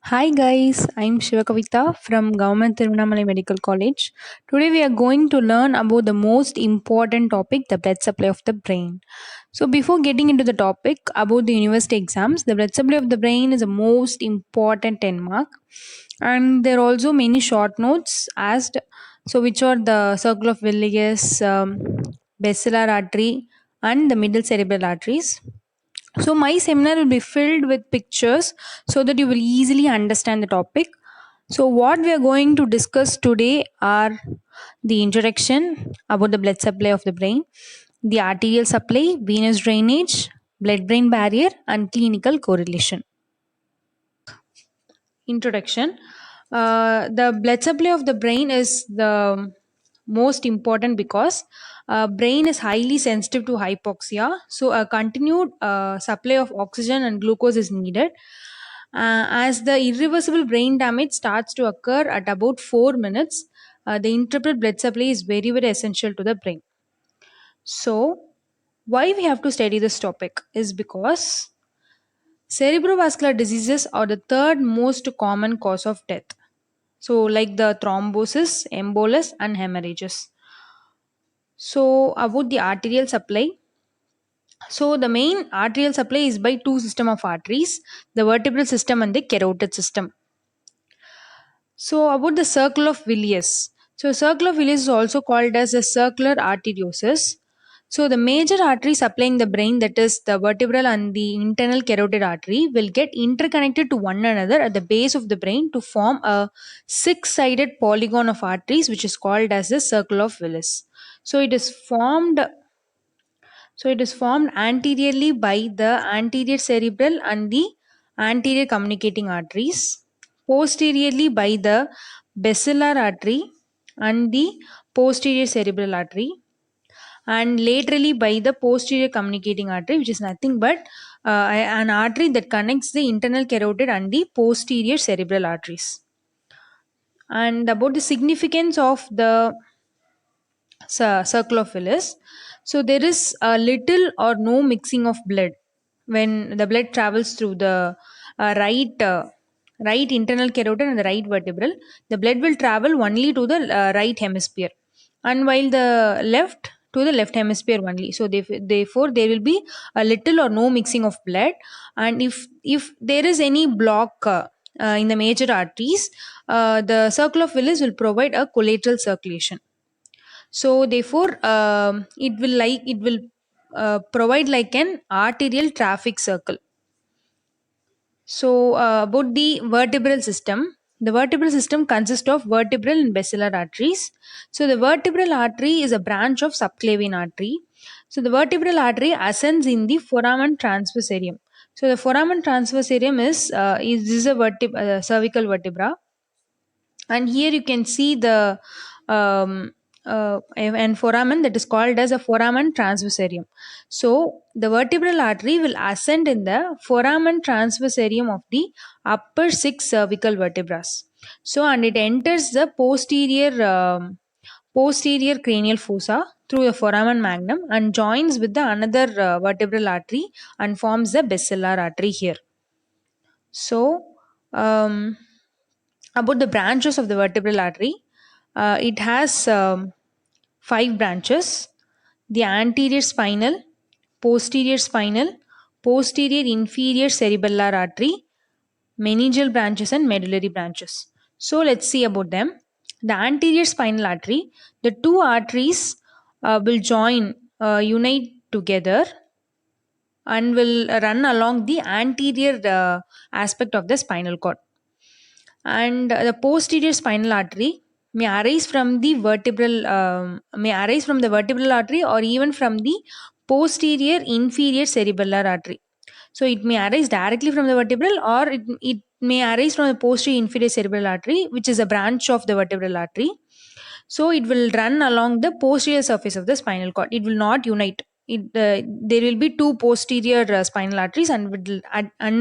Hi guys, I'm Shivakavita from Government Tiruvannamalai Medical College. Today we are going to learn about the most important topic, the blood supply of the brain. So before getting into the topic about the university exams, the blood supply of the brain is the most important 10 mark, and there are also many short notes asked. So which are the circle of Willis, basilar artery and the middle cerebral arteries. So, my seminar will be filled with pictures so that you will easily understand the topic. So, what we are going to discuss today are the introduction about the blood supply of the brain, the arterial supply, venous drainage, blood brain barrier, and clinical correlation. Introduction. The blood supply of the brain is the most important because brain is highly sensitive to hypoxia, so a continued supply of oxygen and glucose is needed. As the irreversible brain damage starts to occur at about 4 minutes, the interrupted blood supply is very essential to the brain. So why we have to study this topic is because cerebrovascular diseases are the third most common cause of death. So, like the thrombosis, embolus, and hemorrhages. So, about the arterial supply. So, the main arterial supply is by two system of arteries, the vertebral system and the carotid system. So, about the circle of Willis. So, circle of Willis is also called as a circular arteriosus. So, the major artery supplying the brain, that is the vertebral and the internal carotid artery, will get interconnected to one another at the base of the brain to form a six-sided polygon of arteries, which is called as the circle of Willis. So, it is formed anteriorly by the anterior cerebral and the anterior communicating arteries, posteriorly by the basilar artery and the posterior cerebral artery, and laterally by the posterior communicating artery, which is nothing but an artery that connects the internal carotid and the posterior cerebral arteries. And about the significance of the circle of Willis. So there is a little or no mixing of blood when the blood travels through the right internal carotid and the right vertebral. The blood will travel only to the right hemisphere, and while the left to the left hemisphere only. So therefore there will be a little or no mixing of blood, and if there is any block in the major arteries, the circle of Willis will provide a collateral circulation. So therefore it will provide like an arterial traffic circle. So about the vertebral system, the vertebral system consists of vertebral and basilar arteries. So the vertebral artery is a branch of subclavian artery. So the vertebral artery ascends in the foramen transversarium. So the foramen transversarium is a cervical vertebra, and here you can see the and foramen that is called as a foramen transversarium. So the vertebral artery will ascend in the foramen transversarium of the upper six cervical vertebrae. So and it enters the posterior cranial fossa through the foramen magnum and joins with the another vertebral artery and forms the basilar artery here. So um, about the branches of the vertebral artery, it has five branches: the anterior spinal, posterior inferior cerebellar artery, meningeal branches, and medullary branches. So let's see about them. The anterior spinal artery, the two arteries will unite together and will run along the anterior aspect of the spinal cord. And the posterior spinal artery may arise from the vertebral artery or even from the posterior inferior cerebellar artery. So it may arise directly from the vertebral, or it may arise from the posterior inferior cerebral artery, which is a branch of the vertebral artery. So it will run along the posterior surface of the spinal cord. It will not unite. There will be two posterior spinal arteries, and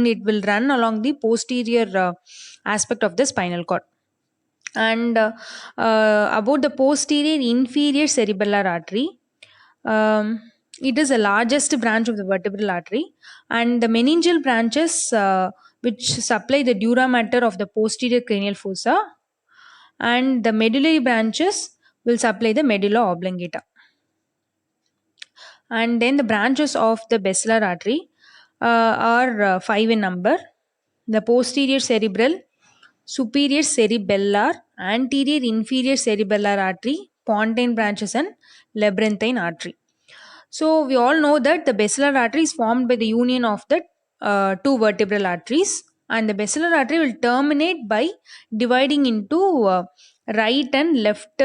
it will run along the posterior aspect of the spinal cord. And about the posterior inferior cerebellar artery, it is the largest branch of the vertebral artery, and the meningeal branches which supply the dura mater of the posterior cranial fossa, and the medullary branches will supply the medulla oblongata. And then the branches of the basilar artery are five in number: the posterior cerebral, superior cerebellar, anterior inferior cerebellar artery, pontine branches, and labyrinthine artery. So we all know that the basilar artery is formed by the union of the two vertebral arteries, and the basilar artery will terminate by dividing into right and left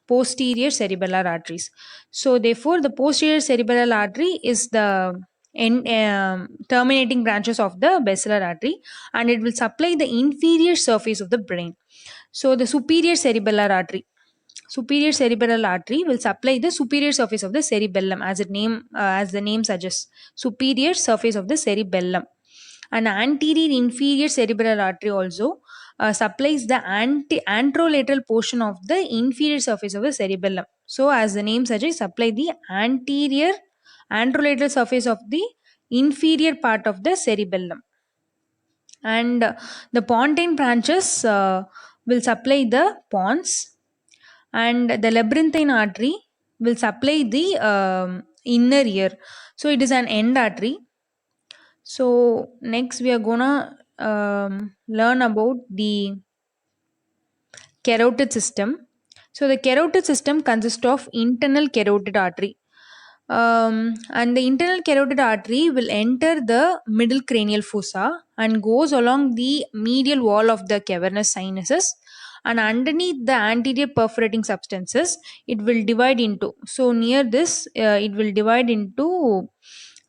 posterior cerebellar arteries. So therefore, the posterior cerebellar artery is the terminating branches of the basilar artery, and it will supply the inferior surface of the brain. So the superior cerebral artery will supply the superior surface of the cerebellum, as the name suggests, superior surface of the cerebellum. And anterior inferior cerebral artery also supplies the anterolateral portion of the inferior surface of the cerebellum. So as the name suggests, supply the anterior anterolateral surface of the inferior part of the cerebellum. And the pontine branches will supply the pons, and the labyrinthine artery will supply the inner ear. So it is an end artery. So next we are gonna learn about the carotid system. So the carotid system consists of internal carotid artery, and the internal carotid artery will enter the middle cranial fossa and goes along the medial wall of the cavernous sinuses, and underneath the anterior perforating substances it will divide into, so near this it will divide into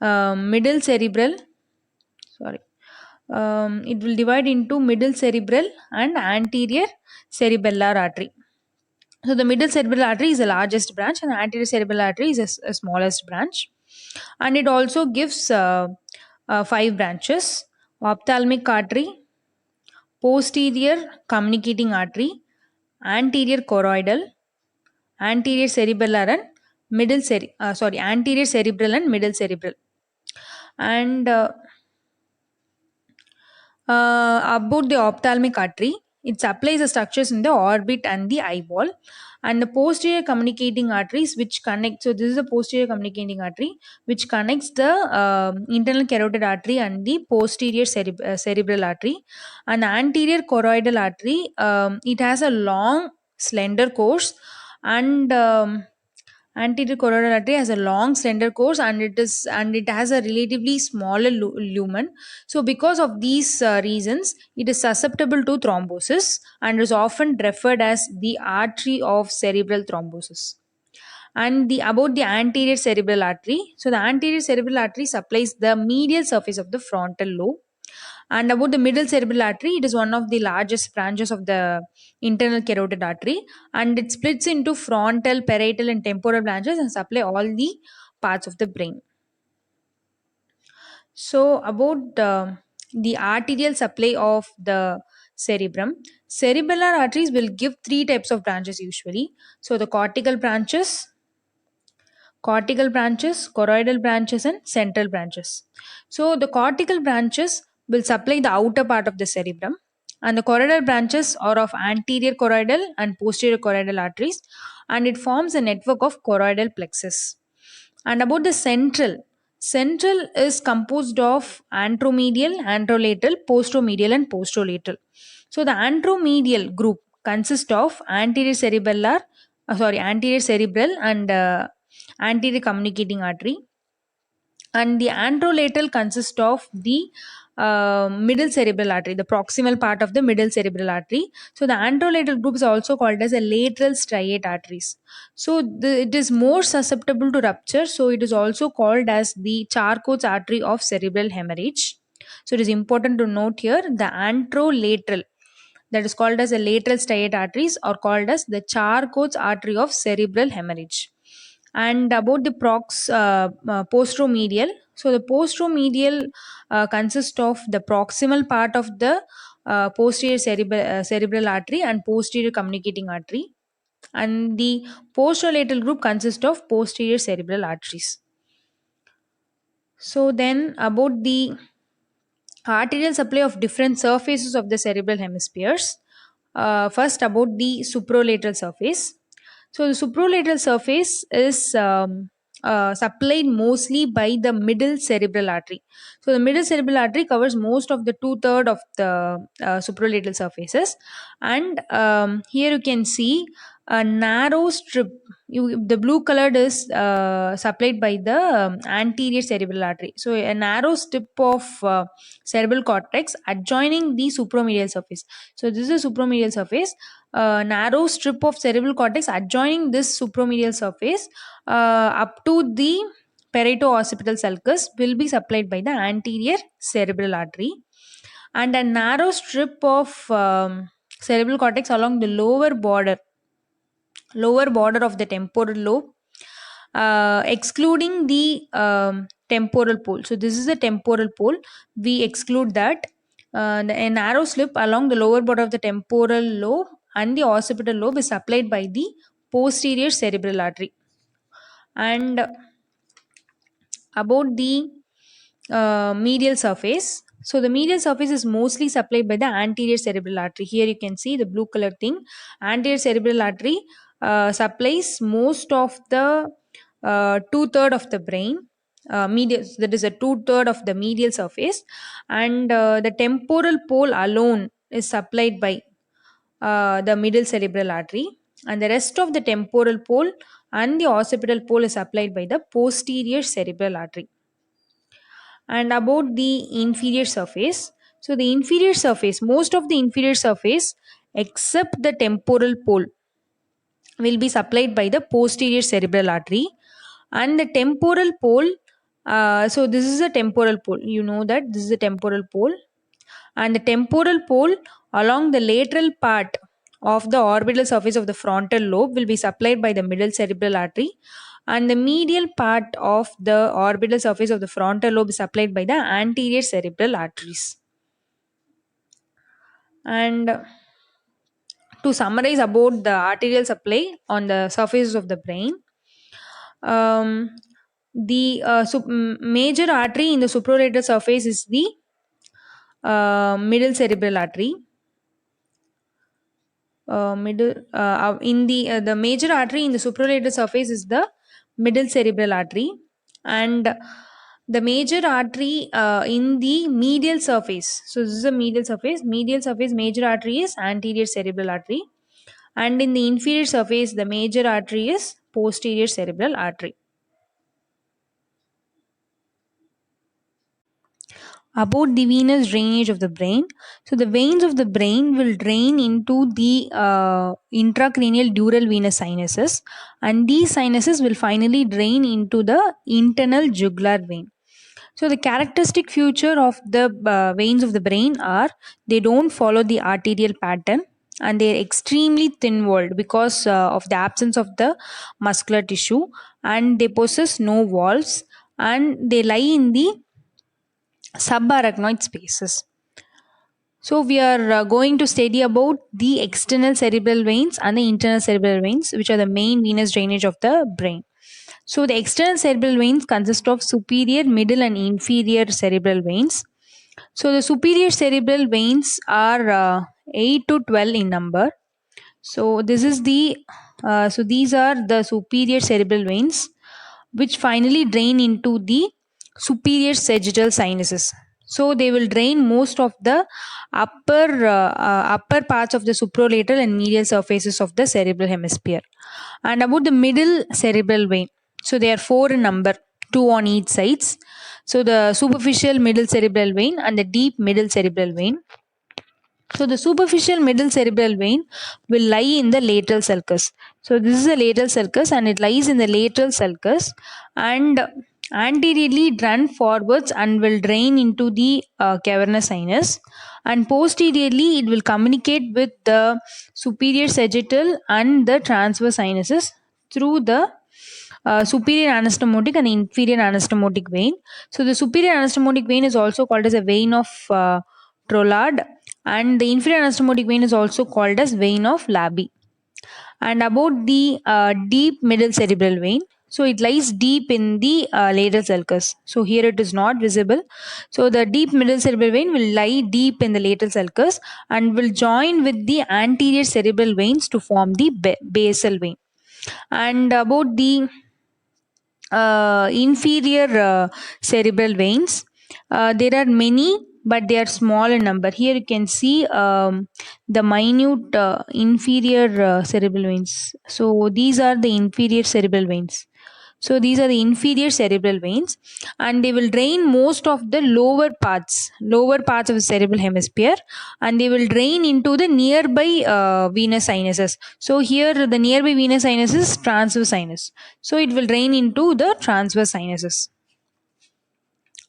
middle cerebral sorry it will divide into middle cerebral and anterior cerebellar artery. So the middle cerebral artery is the largest branch, and the anterior cerebral artery is a smallest branch. And it also gives five branches: ophthalmic artery, posterior communicating artery, anterior choroidal, anterior cerebellar, and anterior cerebral and middle cerebral. And about the ophthalmic artery, it supplies the structures in the orbit and the eyeball, and the posterior communicating arteries which connect. So this is the posterior communicating artery which connects the internal carotid artery and the posterior cerebral artery. And anterior choroidal artery, it has a long slender course, and anterior choroidal artery has a long slender course, and it has a relatively smaller lumen. So because of these reasons, it is susceptible to thrombosis and is often referred as the artery of cerebral thrombosis. And the about the anterior cerebral artery, so the anterior cerebral artery supplies the medial surface of the frontal lobe. And about the middle cerebral artery, it is one of the largest branches of the internal carotid artery, and it splits into frontal, parietal, and temporal branches and supply all the parts of the brain. So about the arterial supply of the cerebrum, cerebellar arteries will give three types of branches usually. So the cortical branches, choroidal branches, and central branches. So the cortical branches will supply the outer part of the cerebrum, and the choroidal branches are of anterior choroidal and posterior choroidal arteries, and it forms a network of choroidal plexus. And about the central is composed of anteromedial, anterolateral, posteromedial, and posterolateral. So the anteromedial group consists of anterior cerebral and anterior communicating artery, and the anterolateral consists of the middle cerebral artery, the proximal part of the middle cerebral artery. So the anterolateral group is also called as a lateral striate arteries. So it is more susceptible to rupture, so it is also called as the Charcot's artery of cerebral hemorrhage. So it is important to note here the anterolateral, that is called as a lateral striate arteries, are called as the Charcot's artery of cerebral hemorrhage. And about the posteromedial, so the posteromedial consists of the proximal part of the posterior cerebral artery and posterior communicating artery, and the posterolateral group consists of posterior cerebral arteries. So then about the Arterial supply of different surfaces of the cerebral hemispheres. First, about the supralateral surface. So, the supralateral surface is supplied mostly by the middle cerebral artery. So, the middle cerebral artery covers most of the two-third of the supralateral surfaces, and here you can see a narrow strip. The blue colored is supplied by the anterior cerebral artery. So, a narrow strip of cerebral cortex adjoining the supromedial surface. So, this is a supromedial surface. A narrow strip of cerebral cortex adjoining this supromedial surface up to the parieto-occipital sulcus will be supplied by the anterior cerebral artery, and a narrow strip of cerebral cortex along the lower border of the temporal lobe, excluding the temporal pole. So this is the temporal pole. We exclude that. A narrow slip along the lower border of the temporal lobe and the occipital lobe is supplied by the posterior cerebral artery. And about the medial surface. So the medial surface is mostly supplied by the anterior cerebral artery. Here you can see the blue color thing. Anterior cerebral artery supplies most of the two-third of the brain. Medial, that is a two-third of the medial surface, and the temporal pole alone is supplied by the middle cerebral artery, and the rest of the temporal pole and the occipital pole is supplied by the posterior cerebral artery. And about the inferior surface, so the inferior surface, most of the inferior surface except the temporal pole will be supplied by the posterior cerebral artery, and the temporal pole, so this is a temporal pole, you know that this is a temporal pole, and the temporal pole along the lateral part of the orbital surface of the frontal lobe will be supplied by the middle cerebral artery, and the medial part of the orbital surface of the frontal lobe is supplied by the anterior cerebral arteries. And to summarize about the arterial supply on the surfaces of the brain, um, the major artery in the supralateral surface is the middle cerebral artery. Middle in the major artery in the supralateral surface is the middle cerebral artery, and the major artery in the medial surface, so this is a medial surface major artery is anterior cerebral artery, and in the inferior surface the major artery is posterior cerebral artery. About the venous drainage of the brain, so the veins of the brain will drain into the intracranial dural venous sinuses, and these sinuses will finally drain into the internal jugular vein. So the characteristic feature of the veins of the brain are they don't follow the arterial pattern, and they are extremely thin walled because of the absence of the muscular tissue, and they possess no valves, and they lie in the subarachnoid spaces. So we are going to study about the external cerebral veins and the internal cerebral veins, which are the main venous drainage of the brain. So the external cerebral veins consist of superior, middle, and inferior cerebral veins. So the superior cerebral veins are 8 to 12 in number. So this is the so these are the superior cerebral veins, which finally drain into the superior sagittal sinuses. So they will drain most of the upper parts of the supralateral and medial surfaces of the cerebral hemisphere. And about the middle cerebral vein, so they are four in number, two on each sides. So the superficial middle cerebral vein and the deep middle cerebral vein. So the superficial middle cerebral vein will lie in the lateral sulcus. So this is a lateral sulcus and it lies in the lateral sulcus and anteriorly run forwards and will drain into the cavernous sinus, and posteriorly it will communicate with the superior sagittal and the transverse sinuses through the superior anastomotic and inferior anastomotic vein. So the superior anastomotic vein is also called as a vein of Trollard, and the inferior anastomotic vein is also called as vein of Laby. And about the deep middle cerebral vein, So it lies deep in the lateral sulcus. So here it is not visible. So the deep middle cerebral vein will lie deep in the lateral sulcus and will join with the anterior cerebral veins to form the basal vein. And about the inferior cerebral veins, there are many, but they are small in number. Here you can see the minute inferior cerebral veins. So these are the inferior cerebral veins. So these are the inferior cerebral veins, and they will drain most of the lower parts of the cerebral hemisphere, and they will drain into the nearby venous sinuses. So here the nearby venous sinus is transverse sinus. So it will drain into the transverse sinuses.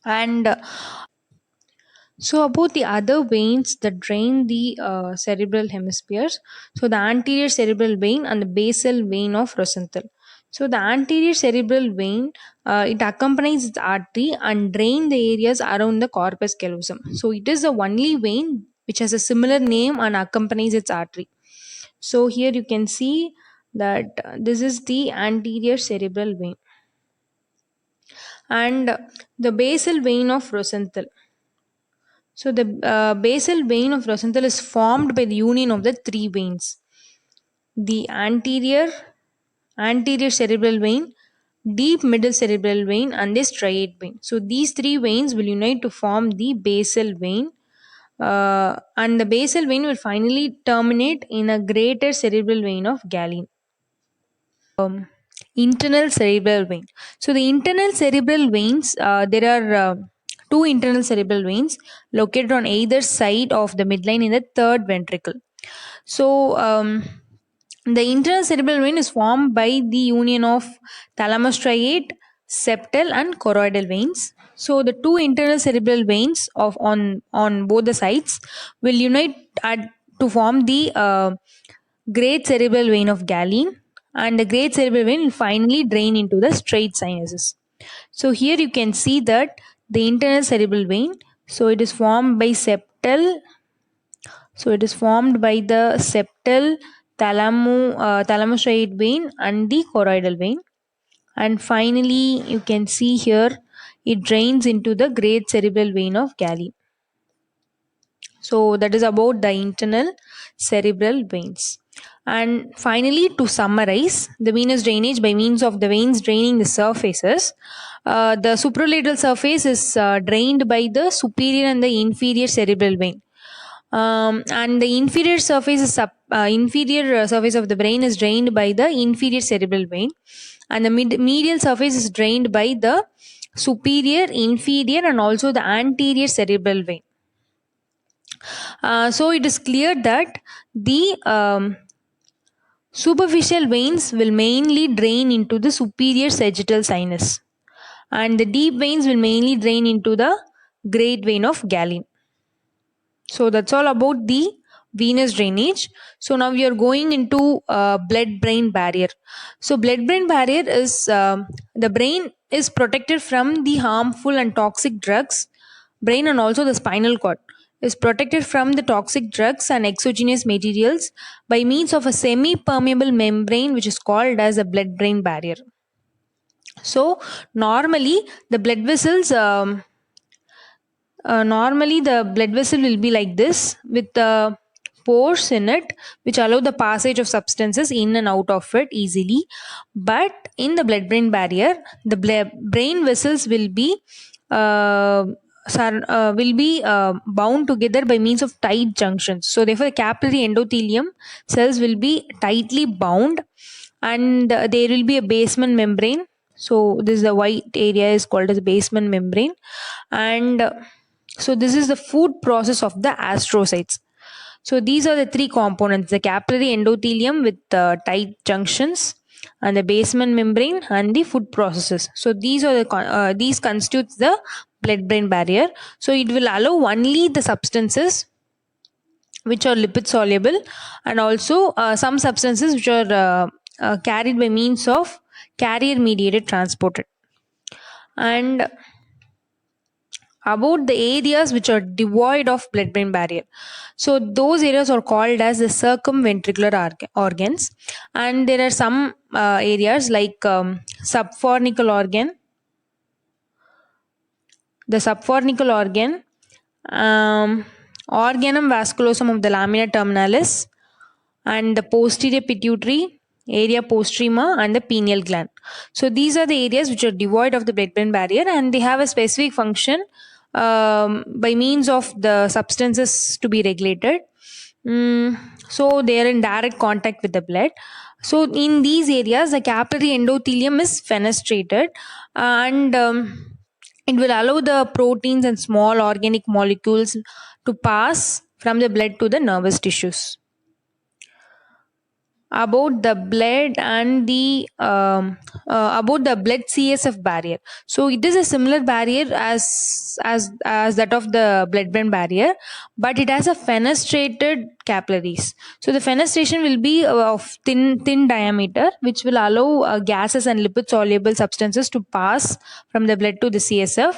And so about the other veins that drain the cerebral hemispheres, so the anterior cerebral vein and the basal vein of Rosenthal. So the anterior cerebral vein, it accompanies the artery and drain the areas around the corpus callosum. So it is the only vein which has a similar name and accompanies its artery. So here you can see that this is the anterior cerebral vein and the basal vein of Rosenthal. So the basal vein of Rosenthal is formed by the union of the three veins: the anterior cerebral vein, deep middle cerebral vein, and the striate vein. So these three veins will unite to form the basal vein, and the basal vein will finally terminate in a greater cerebral vein of Galen. Internal cerebral vein. So the internal cerebral veins, there are two internal cerebral veins located on either side of the midline in the third ventricle. So the internal cerebral vein is formed by the union of thalamostriate, septal, and choroidal veins. So the two internal cerebral veins of on both the sides will unite to form the great cerebral vein of Galen, and the great cerebral vein will finally drain into the straight sinuses. So here you can see that the internal cerebral vein, so it is formed by septal, so it is formed by the septal, thalamostriate vein and the choroidal vein, and finally you can see here it drains into the great cerebral vein of Galen. So that is about the internal cerebral veins. And finally, to summarize, the venous drainage by means of the veins draining the surfaces. The supralateral surface is drained by the superior and the inferior cerebral vein. And the inferior surface is inferior surface of the brain is drained by the inferior cerebral vein, and the medial surface is drained by the superior, inferior, and also the anterior cerebral vein. So it is clear that the superficial veins will mainly drain into the superior sagittal sinus, and the deep veins will mainly drain into the great vein of Galen. So that's all about the venous drainage. So now we are going into blood-brain barrier. So blood-brain barrier is the brain is protected from the harmful and toxic drugs. Brain and also the spinal cord is protected from the toxic drugs and exogenous materials by means of a semi-permeable membrane which is called as a blood-brain barrier. So normally the blood vessels normally the blood vessel will be like this with the pores in it which allow the passage of substances in and out of it easily, but in the blood brain barrier the brain vessels will be bound together by means of tight junctions. So therefore the capillary endothelium cells will be tightly bound, and there will be a basement membrane. So this is the white area is called as basement membrane, and so this is the food process of the astrocytes. So these are the three components: the capillary endothelium with tight junctions, and the basement membrane, and the food processes. So these are these constitutes the blood-brain barrier. So it will allow only the substances which are lipid soluble, and also some substances which are carried by means of carrier mediated transported. And about the areas which are devoid of blood brain barrier. So those areas are called as the circumventricular organs, and there are some areas like subfornical organ, the subfornical organ, um, organum vasculosum of the lamina terminalis, and the posterior pituitary, area postrema, and the pineal gland. So these are the areas which are devoid of the blood brain barrier, and they have a specific function by means of the substances to be regulated. Mm, so they are in direct contact with the blood. So in these areas, the capillary endothelium is fenestrated, and it will allow the proteins and small organic molecules to pass from the blood to the nervous tissues. About the blood and the about the blood CSF barrier. So it is a similar barrier as that of the blood brain barrier, but it has a fenestrated capillaries. So the fenestration will be of thin diameter, which will allow gases and lipid soluble substances to pass from the blood to the CSF,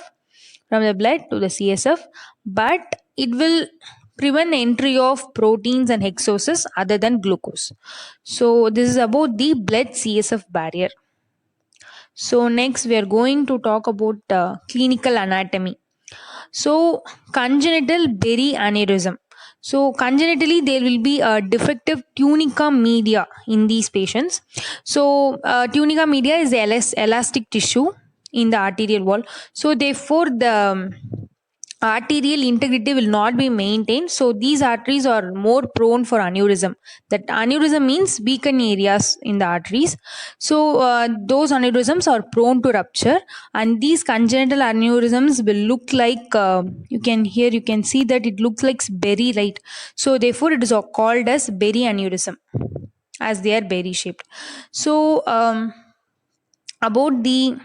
from the blood to the CSF, but it will prevent entry of proteins and hexoses other than glucose. So this is about the blood CSF barrier. So next we are going to talk about clinical anatomy. So congenital berry aneurysm. So congenitally there will be a defective tunica media in these patients. So tunica media is the elastic tissue in the arterial wall. So therefore the arterial integrity will not be maintained. So these arteries are more prone for aneurysm. That aneurysm means weakened areas in the arteries. So those aneurysms are prone to rupture, and these congenital aneurysms will look like you can see that it looks like berry, right? So therefore it is called as berry aneurysm, as they are berry shaped. So about the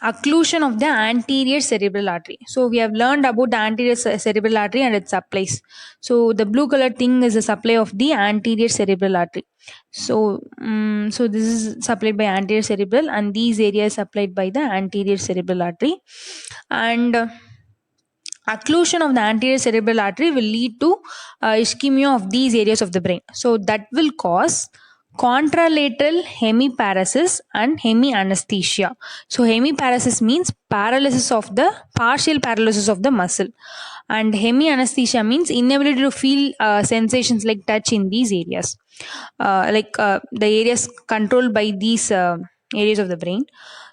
occlusion of the anterior cerebral artery. So we have learned about the anterior cerebral artery and its supplies. So the blue color thing is the supply of the anterior cerebral artery. So so this is supplied by anterior cerebral, and these areas supplied by the anterior cerebral artery. And occlusion of the anterior cerebral artery will lead to ischemia of these areas of the brain. So that will cause contralateral hemiparesis and hemianesthesia. So hemiparesis means partial paralysis of the muscle, and hemianesthesia means inability to feel sensations like touch in these areas, the areas controlled by these areas of the brain.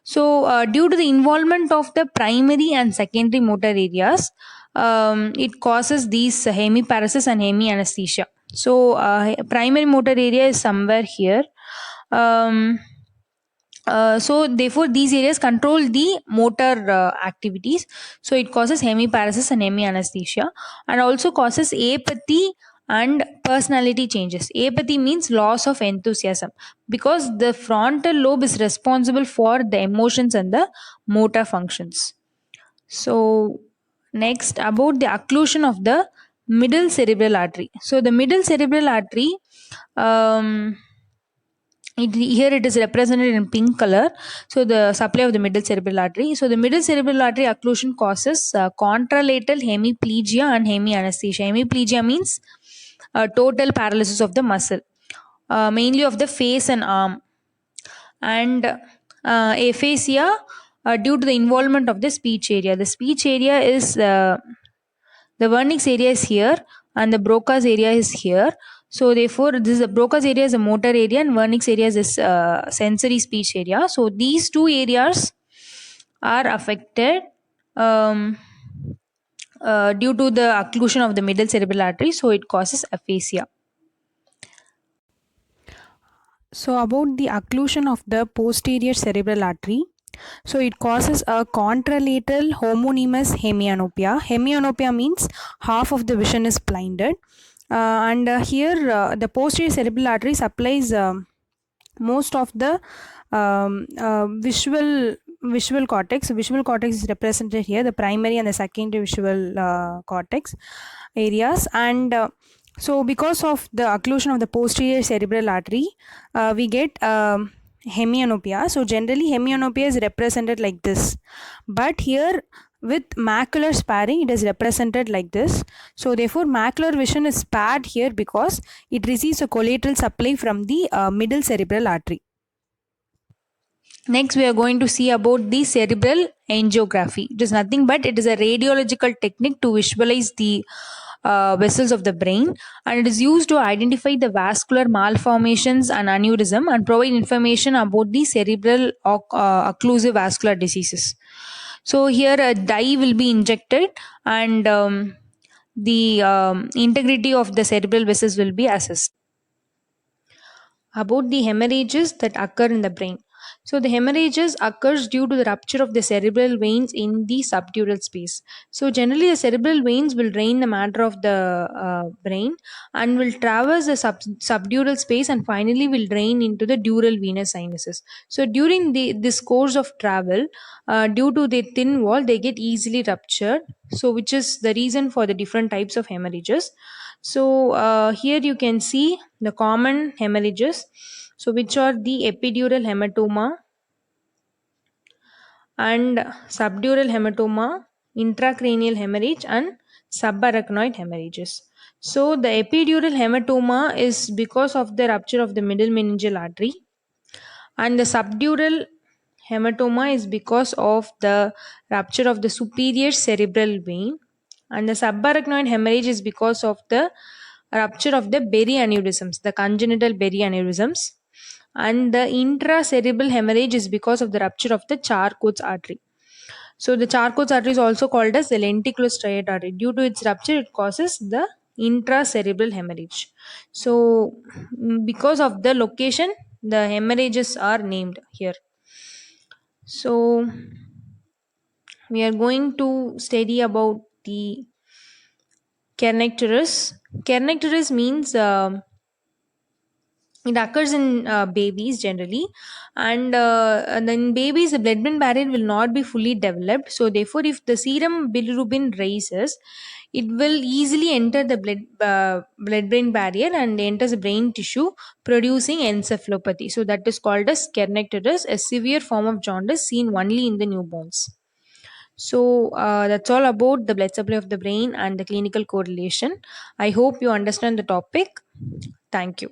So due to the involvement of the primary and secondary motor areas, it causes these hemiparesis and hemianesthesia. So primary motor area is somewhere here. So therefore these areas control the motor activities. So it causes hemiparesis and hemianesthesia, and also causes apathy and personality changes. Apathy means loss of enthusiasm, because the frontal lobe is responsible for the emotions and the motor functions. So next, about the occlusion of the middle cerebral artery. So the middle cerebral artery, here it is represented in pink color. So the supply of the middle cerebral artery. So the middle cerebral artery occlusion causes contralateral hemiplegia and hemianesthesia. Hemiplegia means total paralysis of the muscle, mainly of the face and arm, and aphasia due to the involvement of the speech area. The speech area is the vernix area is here, and the Broca's area is here. So therefore, this Broca's area is a motor area, and vernix area is this sensory speech area. So these two areas are affected due to the occlusion of the middle cerebral artery. So it causes aphasia. So about the occlusion of the posterior cerebral artery, so it causes a contralateral homonymous hemianopia. Hemianopia means half of the vision is blinded, and here the posterior cerebral artery supplies most of the visual cortex. Visual cortex is represented here, the primary and the secondary visual cortex areas. And so because of the occlusion of the posterior cerebral artery, we get hemianopia. So generally hemianopia is represented like this, but here with macular sparing it is represented like this. So therefore macular vision is spared here because it receives a collateral supply from the middle cerebral artery. Next, we are going to see about the cerebral angiography. It is nothing but it is a radiological technique to visualize the vessels of the brain, and it is used to identify the vascular malformations and aneurysm and provide information about the cerebral occlusive vascular diseases. So here a dye will be injected, and the integrity of the cerebral vessels will be assessed. About the hemorrhages that occur in the brain. So the hemorrhages occurs due to the rupture of the cerebral veins in the subdural space. So generally the cerebral veins will drain the matter of the brain and will traverse the subdural space and finally will drain into the dural venous sinuses. So during this course of travel, due to the thin wall, they get easily ruptured. So which is the reason for the different types of hemorrhages. So here you can see the common hemorrhages, so which are the epidural hematoma and subdural hematoma, intracranial hemorrhage, and subarachnoid hemorrhages. So the epidural hematoma is because of the rupture of the middle meningeal artery, and the subdural hematoma is because of the rupture of the superior cerebral vein, and the subarachnoid hemorrhage is because of the rupture of the berry aneurysms, the congenital berry aneurysms, and the intracerebral hemorrhage is because of the rupture of the Charcot's artery. So the Charcot's artery is also called as the lenticular striate artery. Due to its rupture, it causes the intracerebral hemorrhage. So because of the location, the hemorrhages are named here. So we are going to study about the kernicterus. Kernicterus means it occurs in babies generally, and then babies the blood brain barrier will not be fully developed. So therefore, if the serum bilirubin rises, it will easily enter the blood brain barrier and enters the brain tissue, producing encephalopathy. So that is called as kernicterus, a severe form of jaundice seen only in the newborns. So that's all about the blood supply of the brain and the clinical correlation. I hope you understand the topic. Thank you.